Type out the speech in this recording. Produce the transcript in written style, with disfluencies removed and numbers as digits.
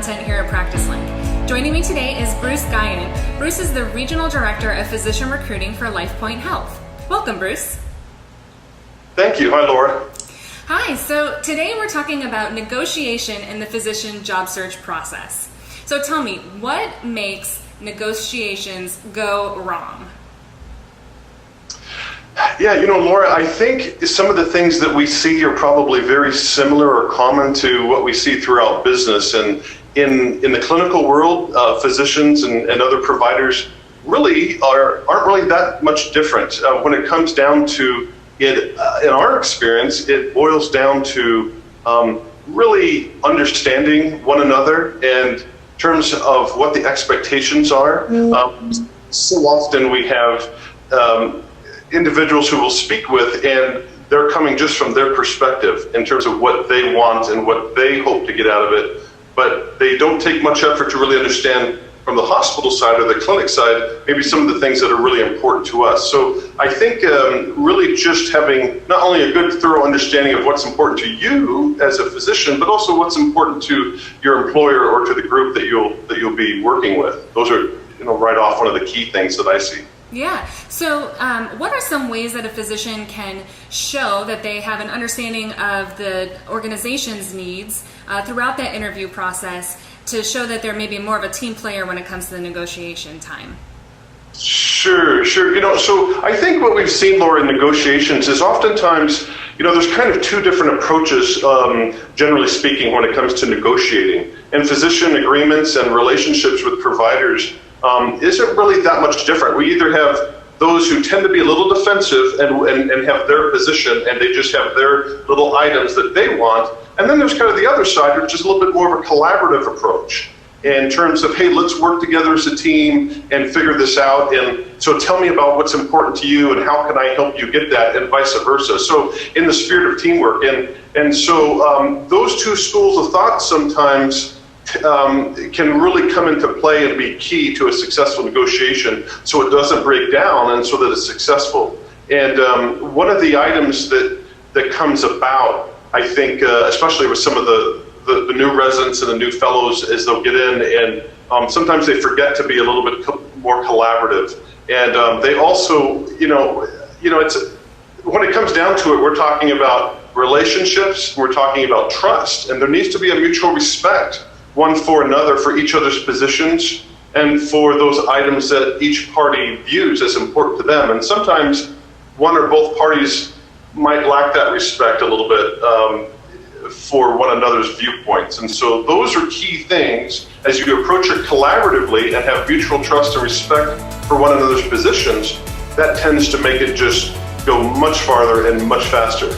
content here at PracticeLink. Joining me today is Bruce Guyant. Bruce is the Regional Director of Physician Recruiting for LifePoint Health. Welcome, Bruce. Thank you. Hi, Laura. Hi. So today we're talking about negotiation in the physician job search process. So tell me, what makes negotiations go wrong? Yeah, Laura, I think some of the things that we see are probably very similar or common to what we see throughout business. And in the clinical world, physicians and other providers really aren't really that much different. When it comes down to it, in our experience, it boils down to really understanding one another and in terms of what the expectations are. So often we have individuals who will speak with, and they're coming just from their perspective in terms of what they want and what they hope to get out of it, but they don't take much effort to really understand from the hospital side or the clinic side maybe some of the things that are really important to us. So I think really just having not only a good thorough understanding of what's important to you as a physician, but also what's important to your employer or to the group that you'll be working with. Those are right off one of the key things that I see. Yeah. So what are some ways that a physician can show that they have an understanding of the organization's needs throughout that interview process to show that they're maybe more of a team player when it comes to the negotiation time? Sure. So I think what we've seen, Laura, in negotiations is oftentimes, there's kind of two different approaches, generally speaking, when it comes to negotiating. And physician agreements and relationships with providers isn't really that much different. We either have those who tend to be a little defensive and have their position and they just have their little items that they want. And then there's kind of the other side, which is a little bit more of a collaborative approach in terms of, hey, let's work together as a team and figure this out. And so tell me about what's important to you and how can I help you get that, and vice versa. So in the spirit of teamwork. And so those two schools of thought sometimes can really come into play and be key to a successful negotiation so it doesn't break down and so that it's successful. And one of the items that comes about, I think, especially with some of the new residents and the new fellows as they'll get in, and sometimes they forget to be a little bit more collaborative. And they also, it's when it comes down to it, we're talking about relationships, we're talking about trust, and there needs to be a mutual respect one for another, for each other's positions, and for those items that each party views as important to them. And sometimes one or both parties might lack that respect a little bit for one another's viewpoints. And so those are key things as you approach it collaboratively and have mutual trust and respect for one another's positions. That tends to make it just go much farther and much faster.